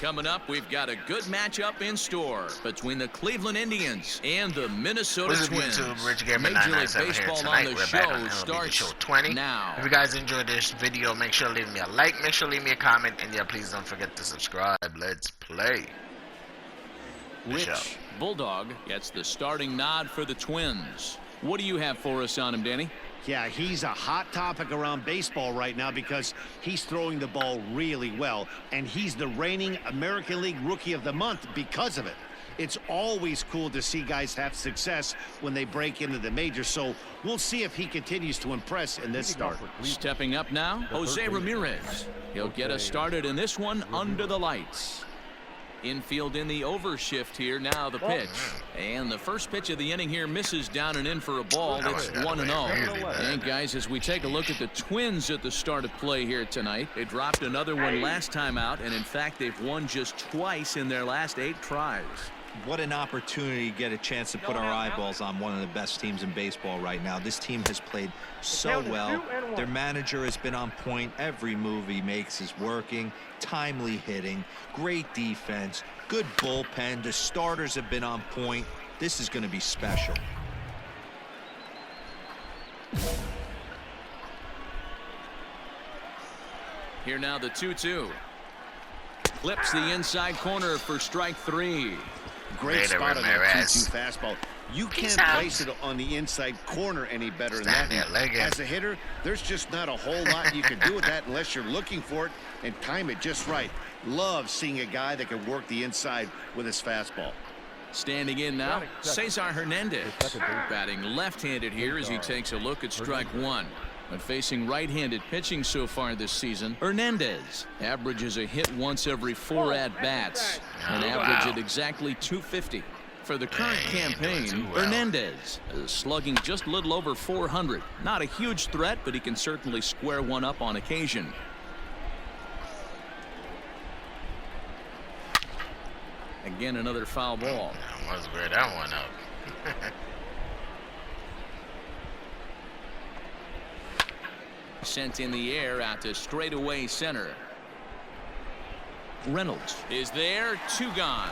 Coming up, we've got a good matchup in store between the Cleveland Indians and the Minnesota Twins. Major League Baseball on the show starts 20. now. If you guys enjoyed this video, make sure to leave me a like, make sure to leave me a comment, and yeah, please don't forget to subscribe. Let's play. Rich Bulldog gets the starting nod for the Twins. What do you have for us on him, Danny? Yeah, he's a hot topic around baseball right now because he's throwing the ball really well, and he's the reigning American League Rookie of the Month because of it. It's always cool to see guys have success when they break into the majors, so we'll see if he continues to impress in this start. Stepping up now, Jose Ramirez. He'll get us started in this one under the lights. Infield in the overshift here. Now the pitch. And the first pitch of the inning here misses down and in for a ball. It's 1-0. And guys, as we take a look at the Twins at the start of play here tonight, they dropped another one last time out, and in fact they've won just twice in their last 8 tries. What an opportunity to get a chance to put our eyeballs on one of the best teams in baseball right now. This team has played so well. Their manager has been on point. Every move he makes is working. Timely hitting, great defense, good bullpen. The starters have been on point. This is going to be special. Here now the 2-2. Clips the inside corner for strike 3. Great spot on that 2-2 fastball. You can't place it on the inside corner any better than that. As a hitter, there's just not a whole lot you can do with that unless you're looking for it and time it just right. Love seeing a guy that can work the inside with his fastball. Standing in now, Cesar Hernandez. Batting left-handed here as he takes a look at strike 1. But facing right-handed pitching so far this season, Hernandez averages a hit once every 4 at-bats, an average at exactly 250. For the current campaign, Hernandez is slugging just a little over 400. Not a huge threat, but he can certainly square one up on occasion. Again, another foul ball. I must square that one up. Sent in the air out to straightaway center. Reynolds is there, 2 gone.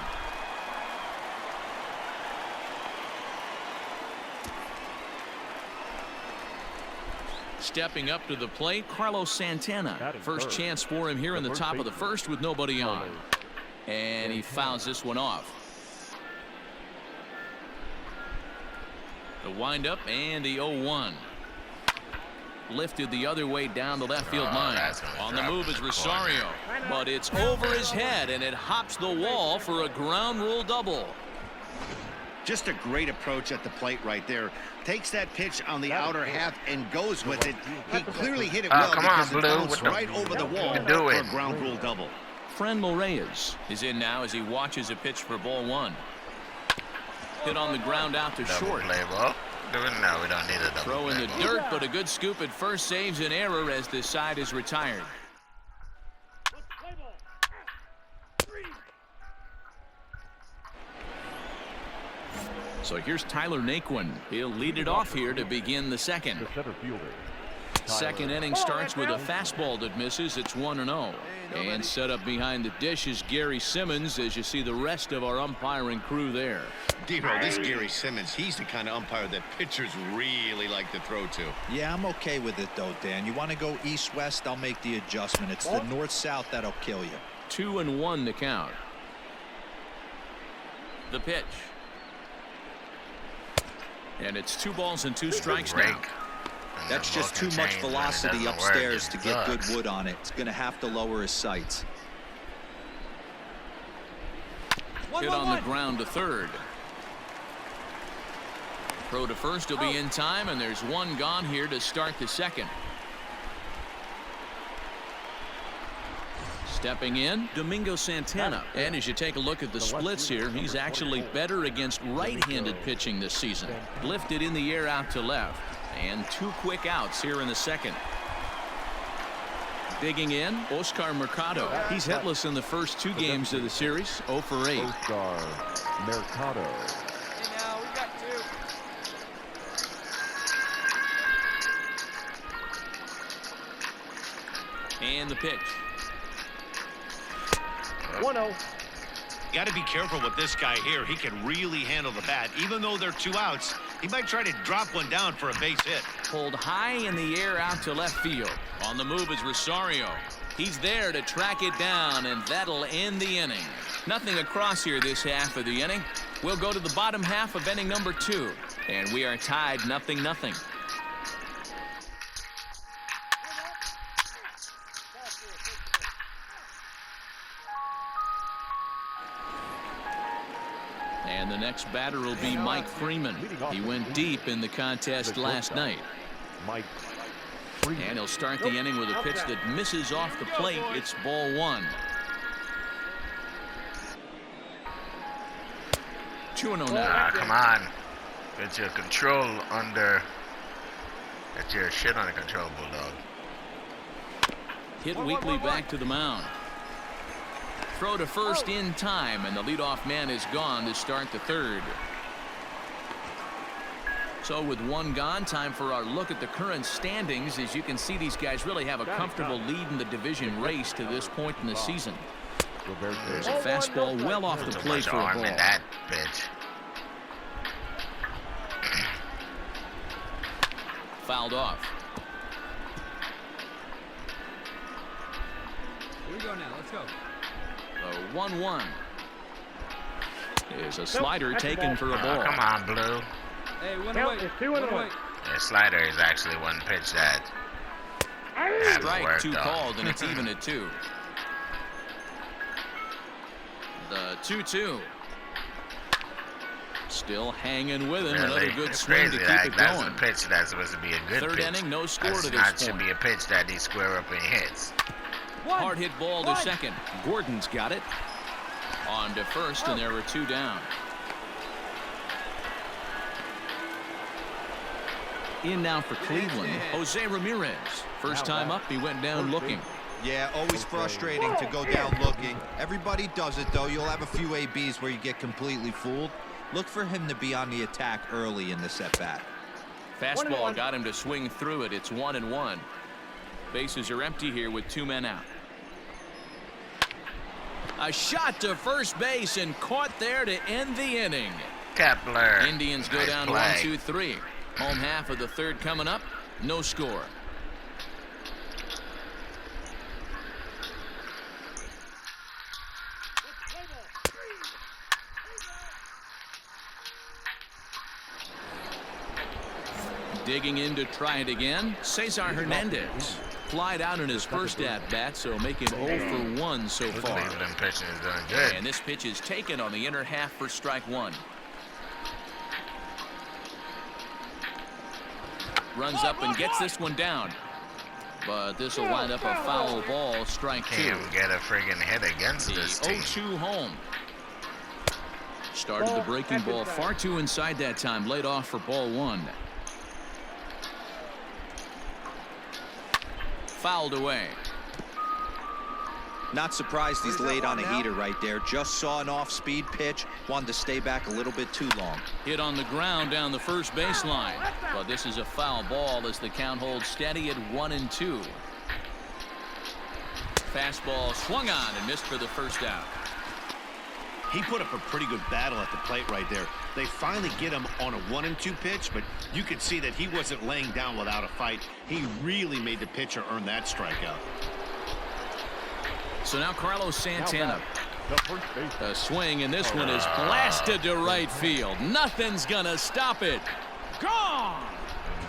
Stepping up to the plate, Carlos Santana. First chance for him here in the top of the first with nobody on. And he fouls this one off. The windup and the 0-1. Lifted the other way down the left field line. On the move is Rosario, but it's over his head and it hops the wall for a ground rule double. Just a great approach at the plate right there. Takes that pitch on the outer half and goes with it. He clearly hit it well because it bounced right over the wall for a ground rule double. Franmil Reyes is in now as he watches a pitch for ball 1. Hit on the ground out to short. No, we don't need a double. Throw in the dirt, but a good scoop at first saves an error as the side is retired. So here's Tyler Naquin. He'll lead it off here to begin the second. Second inning starts with a fastball that misses. It's 1-0. And set up behind the dish is Gary Simmons as you see the rest of our umpiring crew there. Dero, this Gary Simmons, he's the kind of umpire that pitchers really like to throw to. Yeah, I'm okay with it though, Dan. You want to go east-west, I'll make the adjustment. It's the north-south that'll kill you. 2-1 the count. The pitch. And it's 2 balls and 2 strikes now. That's just too much velocity upstairs to get good wood on it. It's going to have to lower his sights. Hit on the ground to third. Throw to first will be in time, and there's 1 gone here to start the second. Stepping in, Domingo Santana. And as you take a look at the splits here, he's actually better against right-handed pitching this season. Lifted in the air out to left. And 2 quick outs here in the second. Digging in, Oscar Mercado. He's hitless in the first 2 games of the series, 0 for 8. Oscar Mercado. And the pitch. 1-0. Got to be careful with this guy here. He can really handle the bat. Even though they're 2 outs, he might try to drop one down for a base hit. Pulled high in the air out to left field. On the move is Rosario. He's there to track it down, and that'll end the inning. Nothing across here this half of the inning. We'll go to the bottom half of inning number 2, and we are tied 0-0. And the next batter will be Mike Freeman. He went deep in the contest last night. Mike. And he'll start the inning with a pitch that misses off the plate. It's ball 1. 2-0 now. Ah, come on. Get your control under. Get your shit under control, Bulldog. Hit weakly back to the mound. Throw to first in time, and the leadoff man is gone to start the 3rd. So with 1 gone, time for our look at the current standings. As you can see, these guys really have a comfortable lead in the division race to this point in the season. There's a fastball well off the plate for a arm ball. in that pitch. Fouled off. Here we go now. Let's go. The 1-1 is a slider taken for a ball. Come on, Blue. Hey, one Count away. is 2-1. The slider is actually one pitch that hasn't Strike worked 2 though. called, and it's even at 2. The 2-2. Still hanging with him. Really? Another good It's swing crazy. to keep it That's going. a pitch that's supposed to be a good 3rd pitch. inning, no score That's to not this should point. be a pitch that he square up and hits. Hard hit ball to second. Gordon's got it. On to first, and there were 2 down. In now for Cleveland, Jose Ramirez. First time up, he went down looking. Yeah, always frustrating to go down looking. Everybody does it, though. You'll have a few ABs where you get completely fooled. Look for him to be on the attack early in the at-bat. Fastball got him to swing through it. It's 1-1. Bases are empty here with 2 men out. A shot to first base and caught there to end the inning. Kepler. Indians go Nice down play. 1-2-3. Home half of the 3rd coming up. No score. Digging in to try it again, Cesar Hernandez. Flied out in his first at-bat, so making 0 for 1 so far. Cleveland pitching is doing good. And this pitch is taken on the inner half for strike 1. Runs up and gets this one down. But this will wind up a foul ball, strike 2. Can't get a friggin' hit against The this team. 0-2 home. Started the breaking ball far too inside that time. Laid off for ball 1. Fouled away. Not surprised he's laid on a heater right there. Just saw an off-speed pitch. Wanted to stay back a little bit too long. Hit on the ground down the first baseline. But this is a foul ball as the count holds steady at 1-2. Fastball swung on and missed for the first out. He put up a pretty good battle at the plate right there. They finally get him on a 1-2 pitch, but you could see that he wasn't laying down without a fight. He really made the pitcher earn that strikeout. So now Carlos Santana. A swing, and this one is blasted to right field. Nothing's gonna stop it. Gone!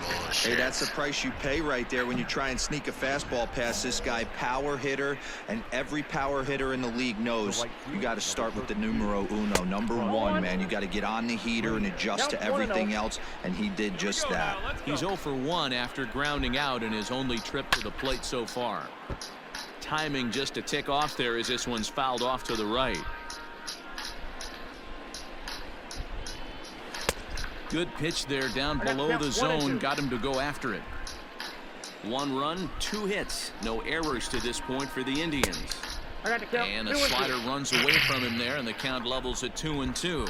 Bullshit. Hey, that's the price you pay right there when you try and sneak a fastball past this guy. Power hitter, and every power hitter in the league knows you got to start with the numero uno, number 1, man. You got to get on the heater and adjust to everything else, and he did just that. He's 0 for 1 after grounding out in his only trip to the plate so far. Timing just a tick off there as this one's fouled off to the right. Good pitch there down below the zone. Got him to go after it. 1 run, 2 hits. No errors to this point for the Indians. And a slider runs away from him there, and the count levels at 2-2.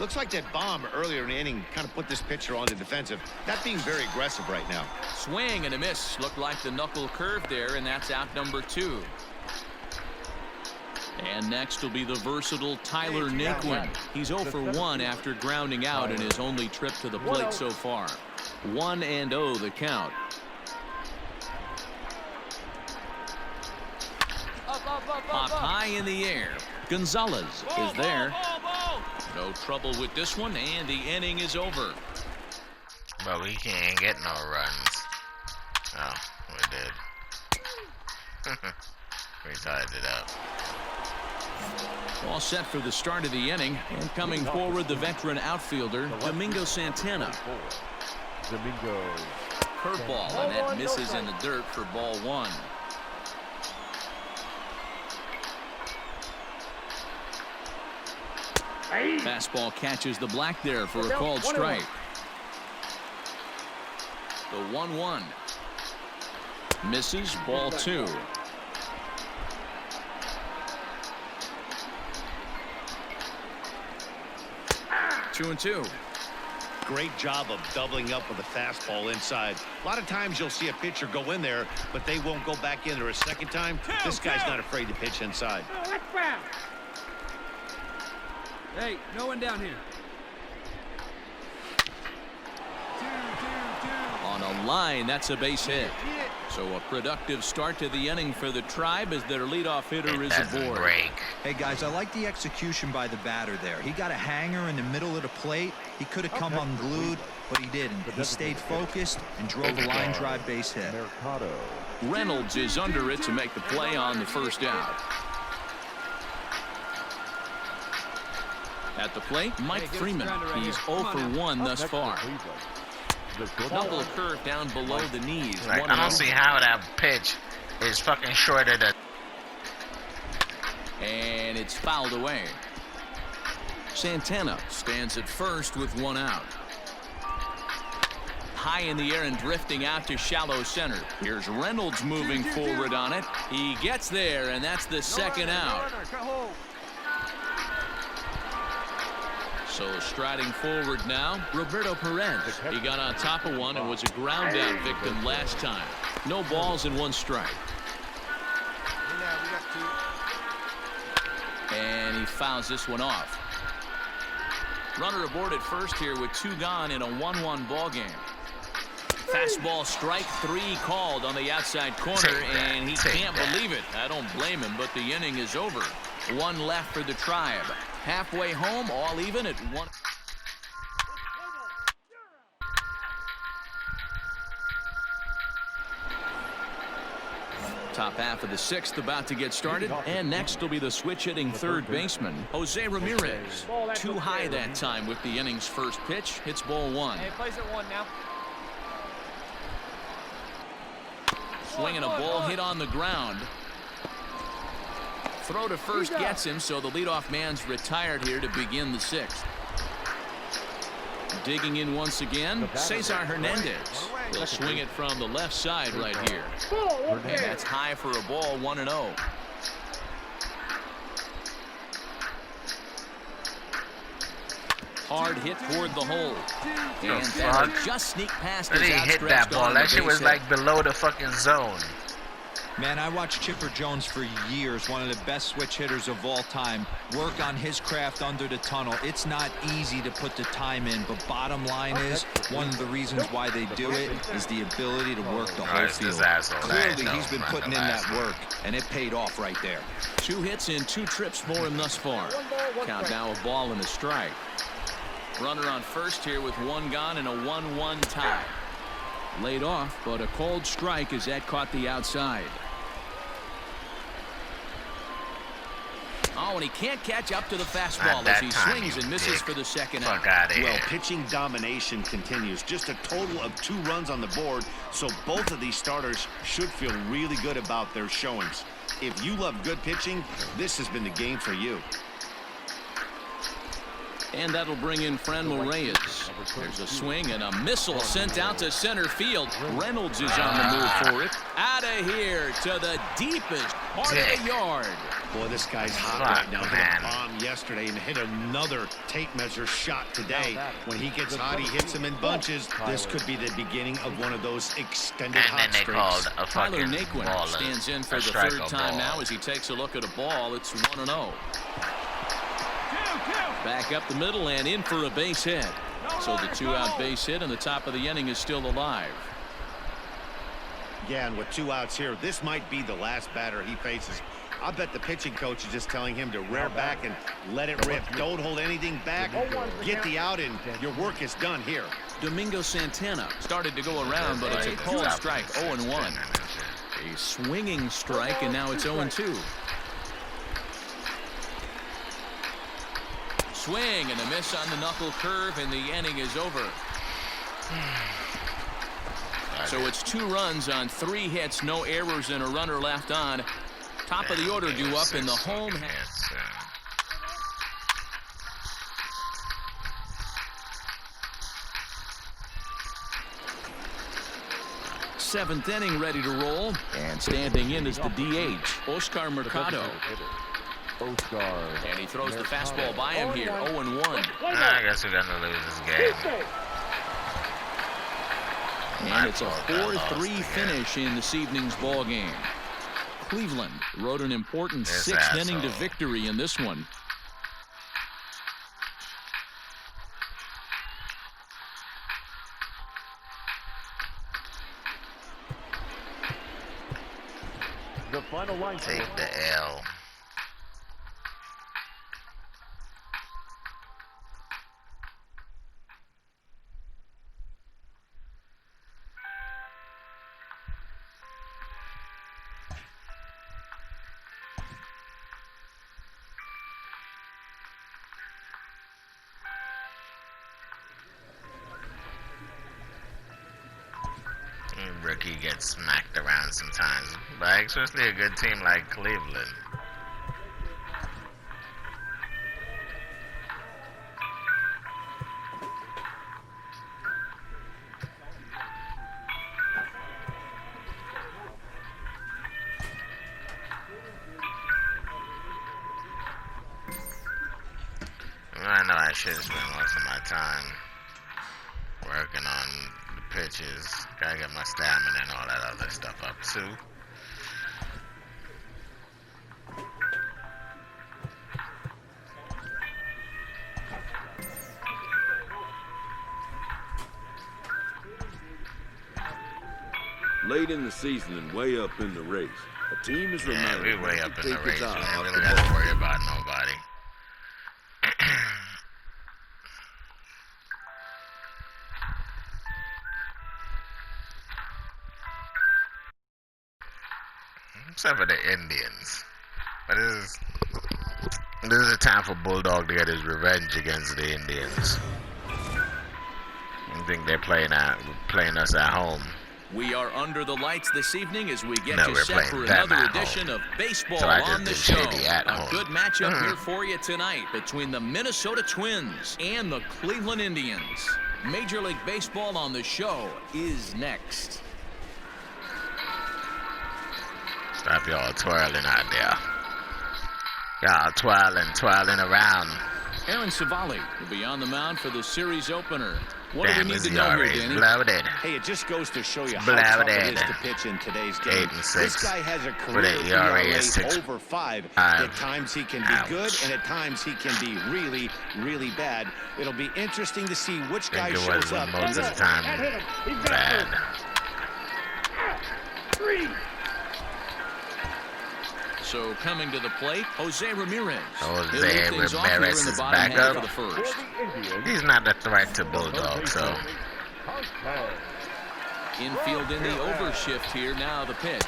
Looks like that bomb earlier in the inning kind of put this pitcher on the defensive. Not being very aggressive right now. Swing and a miss. Looked like the knuckle curve there, and that's out number 2. And next will be the versatile Tyler Naquin. He's 0 for 1 after grounding out in his only trip to the plate so far. 1-0 the count. Up high in the air. Gonzalez is there. No trouble with this one, and the inning is over. But we can't get no runs. Oh, we did. We tied it up. All set for the start of the inning. And coming forward, the veteran outfielder, Domingo Santana. Domingo. Curveball, and that misses in the dirt for ball 1. Fastball catches the black there for a called strike. The 1-1. Misses, ball 2. Two and two. Great job of doubling up with a fastball inside. A lot of times you'll see a pitcher go in there, but they won't go back in there a second time. This guy's not afraid to pitch inside. Hey, no one down here. On a line, that's a base hit. So a productive start to the inning for the Tribe as their leadoff hitter is aboard. Hey guys, I like the execution by the batter there. He got a hanger in the middle of the plate. He could have come unglued, but he didn't. He stayed focused and drove a line drive base hit. Reynolds is under it to make the play on the first out. At the plate, Mike Freeman. He's 0 for 1 thus far. Double curve down below the knees. Like, I don't see how that pitch is fucking shorter than. And it's fouled away. Santana stands at first with 1 out. High in the air and drifting out to shallow center. Here's Reynolds moving forward on it. He gets there, and that's the second out. So striding forward now, Roberto Perez. He got on top of one and was a ground out victim last time. No balls and 1 strike. And he fouls this one off. Runner aboard at first here with 2 gone in a 1-1 ball game. Fastball strike 3 called on the outside corner, and he can't believe it. I don't blame him, but the inning is over. 1 left for the Tribe. Halfway home, all even at 1. Top half of the 6th about to get started, and next will be the switch-hitting third baseman, Jose Ramirez. Too high that time with the inning's first pitch. Hits ball 1. Hey, place at 1 now. Swinging a ball hit on the ground. Throw to first gets him, so the leadoff man's retired here to begin the 6th. Digging in once again, Cesar Hernandez. He'll swing it from the left side right here. And that's high for a ball, 1-0. Hard hit toward the hole. And that'll just sneak past his He hit that outstretched ball. arm. That shit was like below the fucking zone. Man, I watched Chipper Jones for years, one of the best switch hitters of all time. Work on his craft under the tunnel. It's not easy to put the time in, but bottom line is, one of the reasons why they do it is the ability to work the whole field. Clearly, he's been putting in that work, and it paid off right there. 2 hits in 2 trips for him thus far. Count now a ball and a strike. Runner on first here with 1 gone and a 1-1 tie. Laid off, but a called strike as that caught the outside. Oh, and he can't catch up to the fastball as he swings and misses for the second out. Well, pitching domination continues. Just a total of 2 runs on the board, so both of these starters should feel really good about their showings. If you love good pitching, this has been the game for you. And that'll bring in Franmil Reyes. There's a swing and a missile sent out to center field. Reynolds is on the move for it. Out of here to the deepest part of the yard. Boy, this guy's hot right now. Hit a bomb yesterday and hit another tape measure shot today. When he gets hot, he hits them in bunches. This could be the beginning of one of those extended hot streaks. Tyler Naquin stands in for the third time now as he takes a look at a ball. It's 1-0. Back up the middle and in for a base hit. So the 2-out base hit and the top of the inning is still alive. Yeah, and with 2 outs here, this might be the last batter he faces. I bet the pitching coach is just telling him to rear back and let it rip. Don't hold anything back. Get the out, and your work is done here. Domingo Santana started to go around, but it's a called strike. 0-1. A swinging strike, and now it's 0-2. Swing and a miss on the knuckle curve, and the inning is over. So it's 2 runs on 3 hits, no errors, and a runner left on. Top of the order due up in the home. 7th inning ready to roll. And standing in is the DH, Oscar Mercado. And he throws the fastball by him here, 0-1. I guess we're going to lose this game. And it's a 4-3 finish in this evening's ball game. Cleveland rode an important 6th inning to victory in this one. The final line. Take the L. Rookie gets smacked around sometimes, but especially a good team like Cleveland. I know I should spend most of my time working on the pitches. Gotta get my stamina and all that other stuff up too. Late in the season and way up in the race, a team is reminded we way up to in the take race. its eye Man. off We the don't got to ball. worry about nobody. Except for the Indians. But this is a time for Bulldog to get his revenge against the Indians. I think they're playing us at home. We are under the lights this evening as we get No, you we're set playing for them another at edition home. of Baseball So I on just the did Show. shady at A home. good matchup here for you tonight between the Minnesota Twins and the Cleveland Indians. Major League Baseball on the Show is next. Stop y'all twirling out there. Y'all twirling around. Aaron Savali will be on the mound for the series opener. What Damn, do we need his to know here, ERA is Danny? bloated. Hey, it just goes to show you how tough it is to pitch in today's game. 8-6. This guy has a With career an ERA ERA of 6. over 5. 5. At times he can be Ouch. good, and at times he can be really, really bad. It'll be interesting to see which I guy think it shows was up. most of the time bad. So coming to the plate, Jose Ramirez. Jose He'll lead things off here Ramirez in the is bottom back half up. of the first. He's not a threat to Bulldog, so Infield in the overshift here. Now the pitch.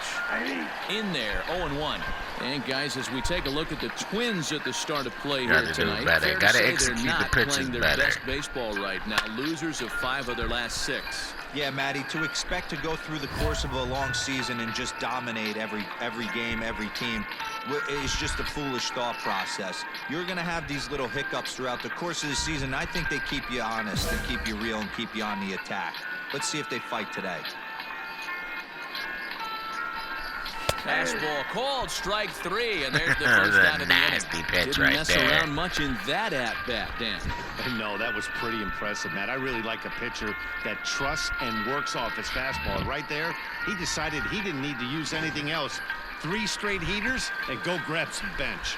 In there, 0-1. And guys, as we take a look at the Twins at the start of play Gotta here do tonight, better. fair to Gotta say execute they're the not pitches playing their better. best baseball right now. Losers of 5 of their last 6. Yeah, Matty, to expect to go through the course of a long season and just dominate every game, every team is just a foolish thought process. You're going to have these little hiccups throughout the course of the season. I think they keep you honest and keep you real and keep you on the attack. Let's see if they fight today. Fastball called, strike 3, and there's the first out of the inning. Nasty pitch Didn't right mess there. around much in that at-bat, Dan. No, that was pretty impressive, Matt. I really like a pitcher that trusts and works off his fastball. Right there, he decided he didn't need to use anything else. 3 straight heaters and go grab some bench.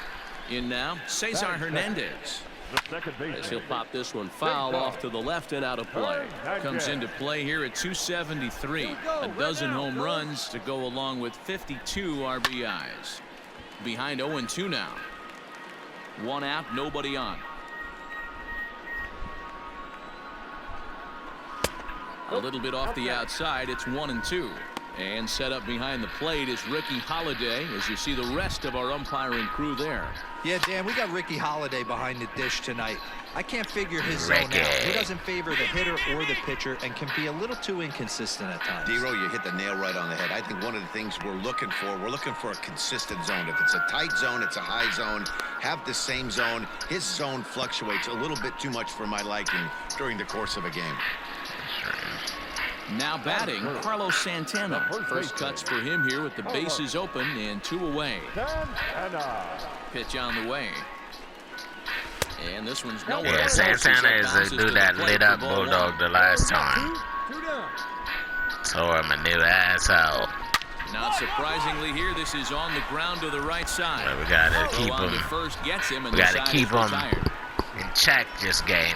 In now, Cesar Hernandez. The second As baseman. he'll pop this one foul off to the left and out of play. Comes into play here at 273. A dozen home runs to go along with 52 RBIs. Behind 0-2 now. 1 out, nobody on. A little bit off the outside. It's 1-2. And set up behind the plate is Ricky Holiday, as you see the rest of our umpiring crew there. Yeah, Dan, we got Ricky Holiday behind the dish tonight. I can't figure his zone out. He doesn't favor the hitter or the pitcher and can be a little too inconsistent at times. D-Row, you hit the nail right on the head. I think one of the things we're looking for a consistent zone. If it's a tight zone, it's a high zone. Have the same zone. His zone fluctuates a little bit too much for my liking during the course of a game. Now batting, Carlos Santana. First cuts for him here with the bases open and 2 away. Pitch on the way. And this one's nowhere. Yeah, Santana is a dude that lit up Bulldog the last time. Tore him a new asshole. Not surprisingly here, this is on the ground to the right side. But we gotta keep On to him. first gets him, and We the gotta side keep is him retired. in check this game.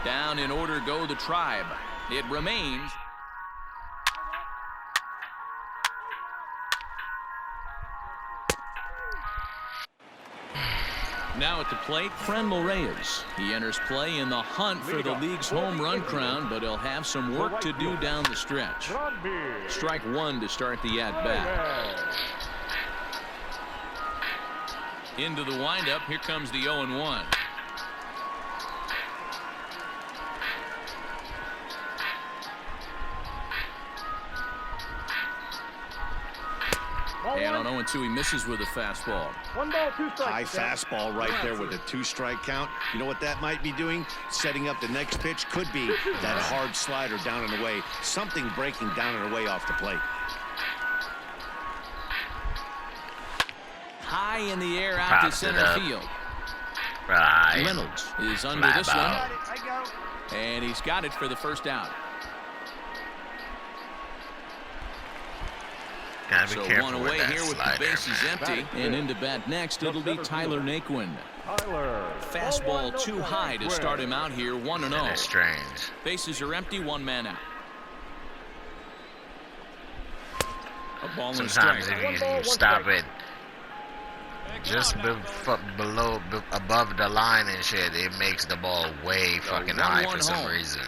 Down in order go the Tribe. It remains. Now at the plate, Franmil Reyes. He enters play in the hunt for the league's home run crown, but he'll have some work to do down the stretch. Strike 1 to start the at-bat. Into the windup, here comes the 0-1. And on 0-2, he misses with a fastball. 1 ball, 2 strikes. High fastball right there with a 2-strike count. You know what that might be doing? Setting up the next pitch. Could be that hard slider down and away. Something breaking down and away off the plate. High in the air out Pops to it center up. field. Right. Reynolds is under Fly this ball. one. And he's got it for the first out. Gotta be So careful one with away that here with the slider, bases man. empty. And into bat next, it'll be Tyler Naquin. Fastball too high to start him out here, 1-0. That's strange. Bases are empty, 1 man out. A ball and Sometimes strike. if you stop it just below, above the line and shit, it makes the ball way fucking high for some reason.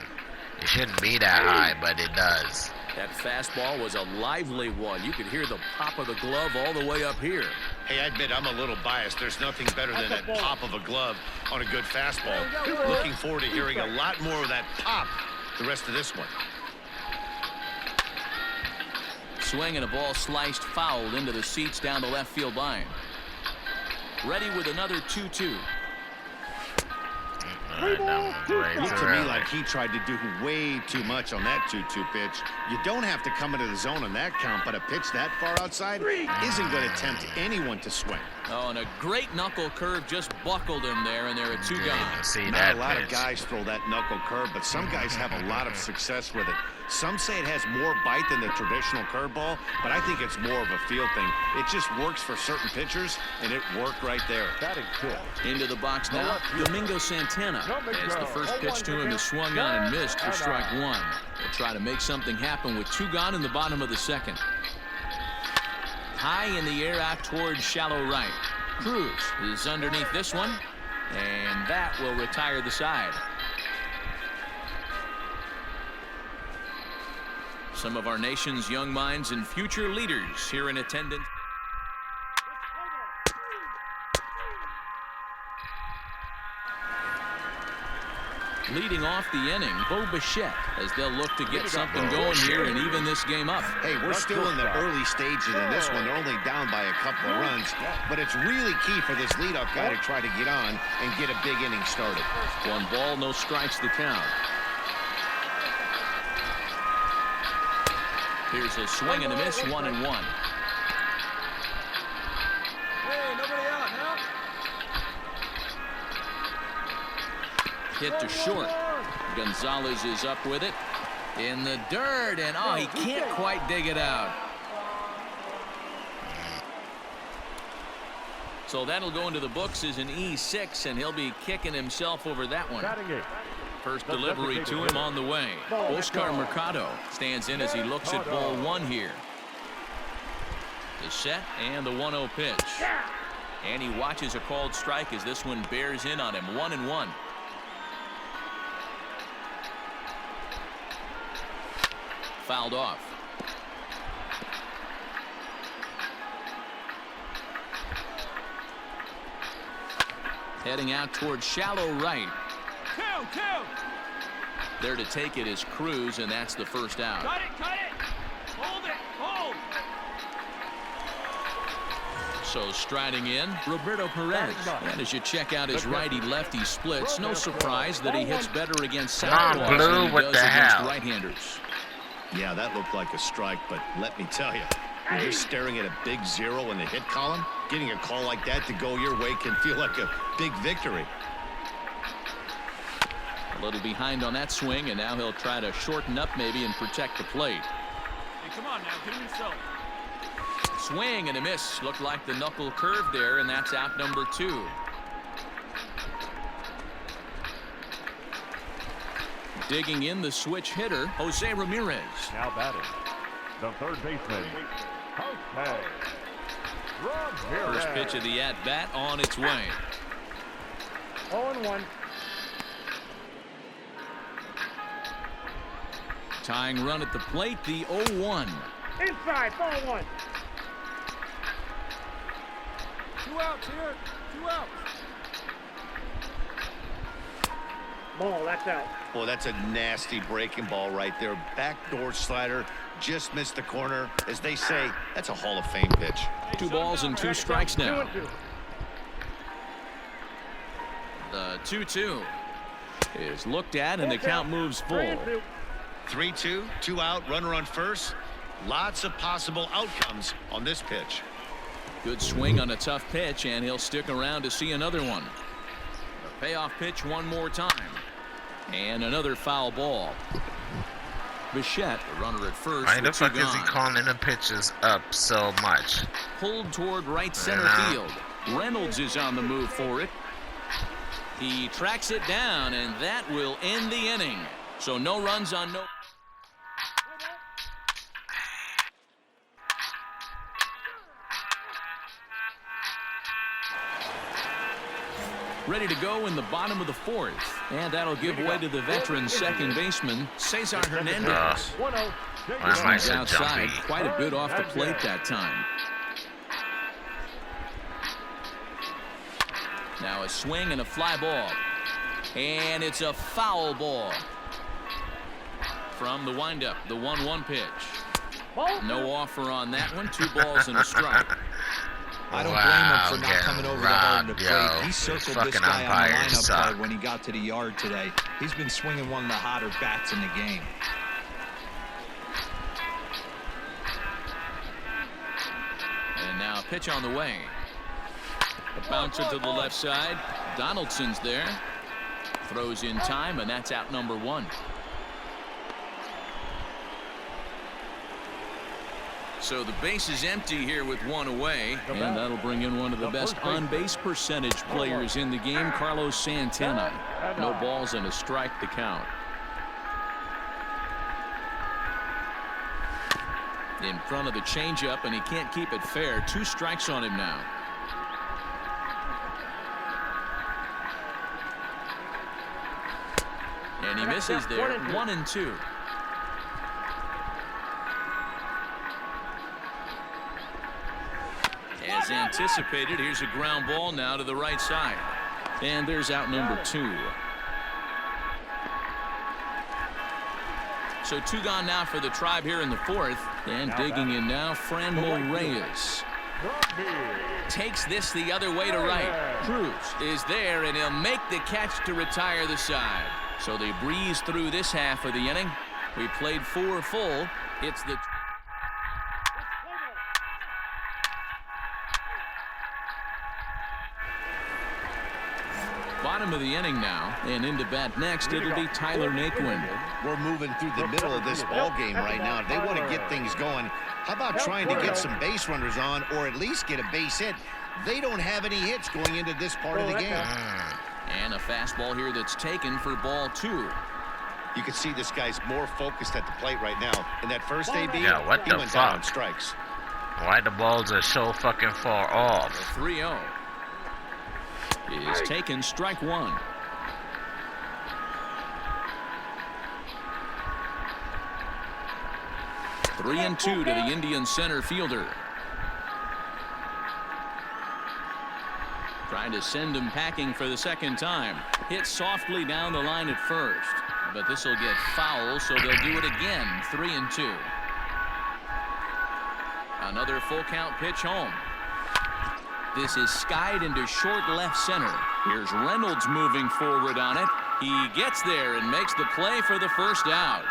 It shouldn't be that high, but it does. That fastball was a lively one. You could hear the pop of the glove all the way up here. Hey, I admit I'm a little biased. There's nothing better than that pop of a glove on a good fastball. Looking forward to hearing a lot more of that pop the rest of this one. Swing and a ball sliced foul into the seats down the left field line. Ready with another 2-2. Looked to me like he tried to do way too much on that 2-2 pitch. You don't have to come into the zone on that count, but a pitch that far outside isn't going to tempt anyone to swing. Oh, and a great knuckle curve just buckled him there, and there are 2 gone. See Not that a lot pitch. of guys throw that knuckle curve, but some guys have a lot of success with it. Some say it has more bite than the traditional curveball, but I think it's more of a feel thing. It just works for certain pitchers, and it worked right there. Into the box now, Domingo Santana. As the first pitch to him is swung on and missed for strike 1. We'll try to make something happen with 2 gone in the bottom of the second. High in the air out towards shallow right. Cruz is underneath this one, and that will retire the side. Some of our nation's young minds and future leaders here in attendance. Leading off the inning, Bo Bichette, as they'll look to get something going here and even this game up. Hey, we're still in the early stages in this one. They're only down by a couple of runs, but it's really key for this leadoff guy to try to get on and get a big inning started. 1 ball, no strikes the count. Here's a swing and a miss, 1-1. Hit to short. Gonzalez is up with it in the dirt, and oh, he can't quite dig it out. So that'll go into the books as an E6, and he'll be kicking himself over that one. First delivery to him on the way. Oscar Mercado stands in as he looks at ball one here. The set and the 1-0 pitch. And he watches a called strike as this one bears in on him. 1-1. Fouled off. Heading out towards shallow right. Two. There to take it is Cruz, and that's the first out. Cut it. Hold it. Hold. So striding in, Roberto Perez. And as you check out his righty-lefty splits, no surprise that he hits better against southpaws than he does against right-handers. Yeah, that looked like a strike, but let me tell you, you're just staring at a big 0 in the hit column. Getting a call like that to go your way can feel like a big victory. A little behind on that swing, and now he'll try to shorten up maybe and protect the plate. Hey, come on now. Get him yourself. Swing and a miss. Looked like the knuckle curve there, and that's out number 2. Digging in the switch hitter, Jose Ramirez. Now batting, the third baseman, Jose Ramirez. First pitch of the at-bat on its way. 0-1. Tying run at the plate, the 0-1. Inside, ball 1. 2 outs here. 2 outs. Ball, that's out. Boy, that's a nasty breaking ball right there. Backdoor slider, just missed the corner. As they say, that's a Hall of Fame pitch. 2 balls and 2 strikes now. 2-2. The 2-2 is looked at, and the count moves full. 3-2, 2 out, runner on first. Lots of possible outcomes on this pitch. Good swing on a tough pitch, and he'll stick around to see another one. The payoff pitch one more time. And another foul ball. Bichette, the runner at first. Why the fuck is he calling the pitches up so much? Pulled toward right center field. Reynolds is on the move for it. He tracks it down, and that will end the inning. So no runs on no. Ready to go in the bottom of the 4th. And that'll give way to the veteran second baseman, Cesar Hernandez. He's outside, quite a bit off the plate that time. Now a swing and a fly ball. And it's a foul ball. From the windup, the 1-1 pitch. No offer on that one. 2 balls and a strike. I don't blame him for not coming over to home to plate. He circled this guy on the lineup card when he got to the yard today. He's been swinging one of the hotter bats in the game. And now a pitch on the way. A bouncer to the left side. Donaldson's there. Throws in time, and that's out number 1. So the base is empty here with 1 away, and that'll bring in one of the best on-base percentage players in the game, Carlos Santana. No balls and a strike to count. In front of the changeup, and he can't keep it fair. 2 strikes on him now. And he misses there. 1-2. As anticipated, here's a ground ball now to the right side. And there's out number 2. So 2 gone now for the Tribe here in the 4th. And digging in now, Franmil Reyes. Takes this the other way to right. Cruz is there, and he'll make the catch to retire the side. So they breeze through this half of the inning. We played 4 full. It's the... Bottom bottom of the inning now, and into bat next, it'll be Tyler Naquin. We're moving through the middle of this ball game right now. If they want to get things going, how about trying to get some base runners on, or at least get a base hit? They don't have any hits going into this part of the game. And a fastball here that's taken for ball 2. You can see this guy's more focused at the plate right now. In that first AB, Yeah, what he the went down on fuck? strikes. Why the balls are so fucking far off? 3-0 is taken, strike 1. Three and 2 to the Indian center fielder. Trying to send him packing for the second time. Hit softly down the line at first, but this will get foul, so they'll do it again. 3 and 2. Another full count pitch home. This is skied into short left center. Here's Reynolds moving forward on it. He gets there and makes the play for the first out.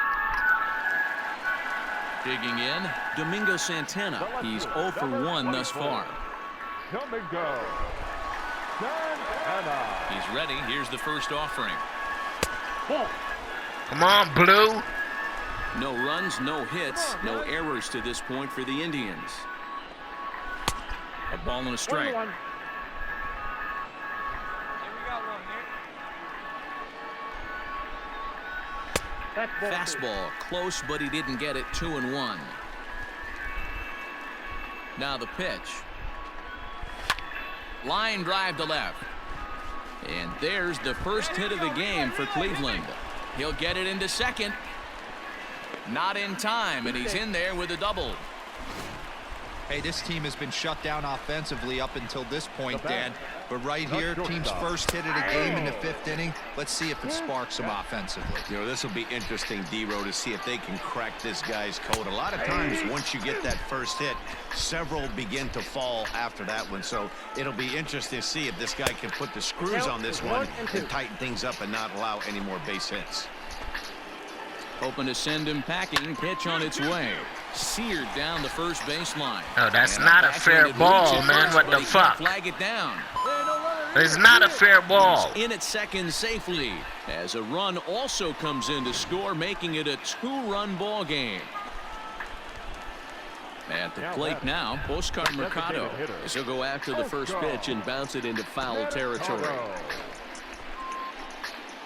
Digging in, Domingo Santana. He's 0 for 1 thus far. Domingo Santana. He's ready. Here's the first offering. Ball. Come on, Blue. No runs, no hits, no errors to this point for the Indians. A ball and a strike. 21. Fastball close, but he didn't get it. 2-1. Now the pitch. Line drive to left. And there's the first hit of the game for Cleveland. He'll get it into second. Not in time, and he's in there with a double. Hey, this team has been shut down offensively up until this point, Dan. But right here, team's first hit of the game in the 5th inning. Let's see if it sparks them offensively. You know, this will be interesting, D-Row, to see if they can crack this guy's code. A lot of times, once you get that first hit, several begin to fall after that one. So it'll be interesting to see if this guy can put the screws on this one and tighten things up and not allow any more base hits. Hoping to send him packing. Pitch on its way. Seared down the first baseline. Oh, that's And not a fair backhanded ball, reach at man. first, What but the he can't fuck? Flag it down. It's not a fair ball. In at second safely, as a run also comes in to score, making it a 2-run ball game. At the plate now, Oscar Mercado, as he'll go after the first pitch and bounce it into foul territory.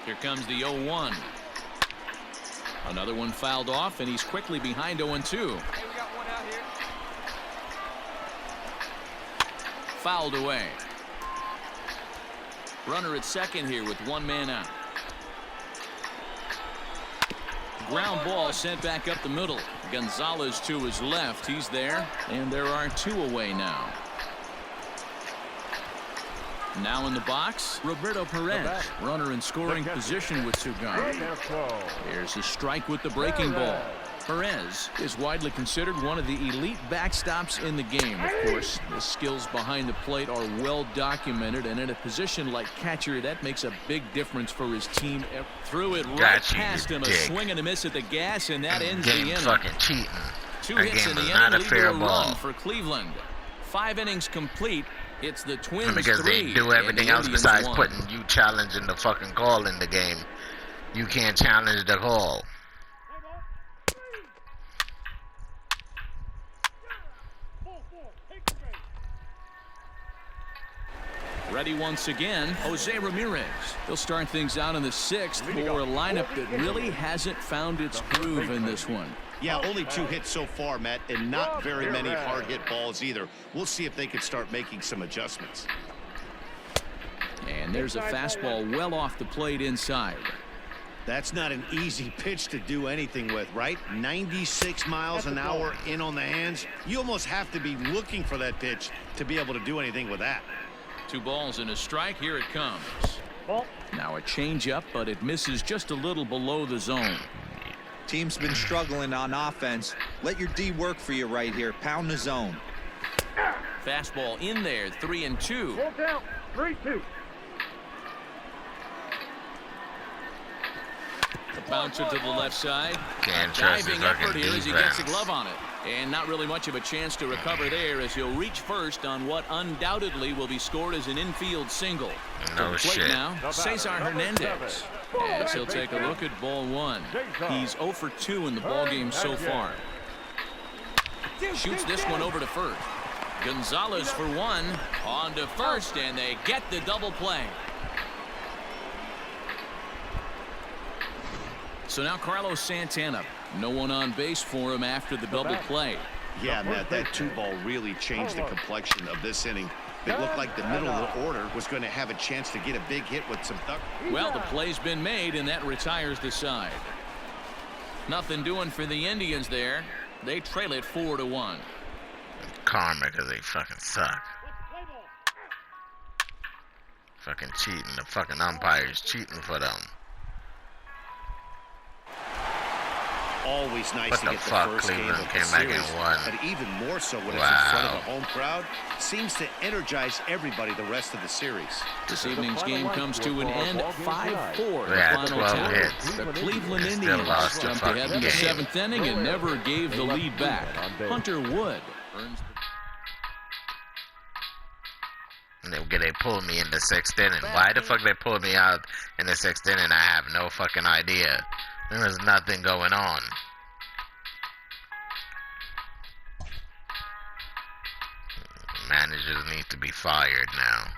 Here comes the 0-1. Another one fouled off, and he's quickly behind 0-2. Fouled away. Runner at second here with 1 man out. Ground ball sent back up the middle. Gonzalez to his left. He's there, and there are 2 away now. Now in the box, Roberto Perez, runner in scoring position with 2 guys. Here's a strike with the breaking ball. Perez is widely considered one of the elite backstops in the game. Of course, the skills behind the plate are well documented, and in a position like catcher, that makes a big difference for his team. Threw it right past him, a swing and a miss at the gas, and that ends the inning. Fucking cheating. 2 That hits game in the was inning, not a lead fair to a ball. run for Cleveland. 5 innings complete. It's the Twins Because 3, they do everything and the else Indians besides 1. putting you challenging the fucking call in the game. You can't challenge the call. Ready once again, Jose Ramirez. He'll start things out in the 6th for a lineup that really hasn't found its groove in this one. Yeah, only 2 hits so far, Matt, and not very many hard hit balls either. We'll see if they can start making some adjustments. And there's a fastball well off the plate inside. That's not an easy pitch to do anything with, right? 96 miles an hour in on the hands. You almost have to be looking for that pitch to be able to do anything with that. 2 balls and a strike. Here it comes. Now a changeup, but it misses just a little below the zone. Team's been struggling on offense. Let your D work for you right here. Pound the zone. Fastball in there. 3-2. Full count. 3-2. The bouncer to the left side. Can't trust his Diving effort fucking here as he gets a defense. glove on it. And not really much of a chance to recover there as he'll reach first on what undoubtedly will be scored as an infield single. No shit. Now, Cesar Hernandez. As he'll take a look at ball one. He's 0 for 2 in the ballgame so far. Shoots this one over to first. Gonzalez for one. On to first, and they get the double play. So now Carlos Santana. No one on base for him after the double play. Yeah, Matt, that 2-ball really changed the complexion of this inning. It looked like the middle of the order was going to have a chance to get a big hit with some duck. Well, the play's been made, and that retires the side. Nothing doing for the Indians there. They trail it 4-1. Karma, because they fucking suck. Fucking cheating. The fucking umpire's cheating for them. Always nice What to the get the fuck? first game Cleveland of the came back series, and won. but even more so when it's in Wow. front of a home crowd. Seems to energize everybody the rest of the series. This evening's game comes to an end 5-4. We had Final 12 tally. hits. The Cleveland They still Indians lost the jumped ahead in the fucking game. 7th inning and never gave the lead back. Hunter Wood earns the They pulled me in the 6th inning. Why the fuck they pulled me out in the 6th inning? I have no fucking idea. There was nothing going on. Managers need to be fired now.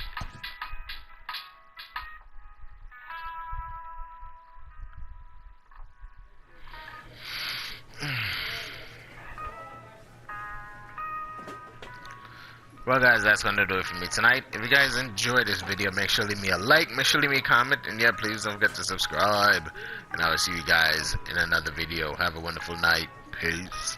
Well guys, that's gonna do it for me tonight. If you guys enjoyed this video, make sure to leave me a like, make sure to leave me a comment, and yeah, please don't forget to subscribe. And I will see you guys in another video. Have a wonderful night. Peace.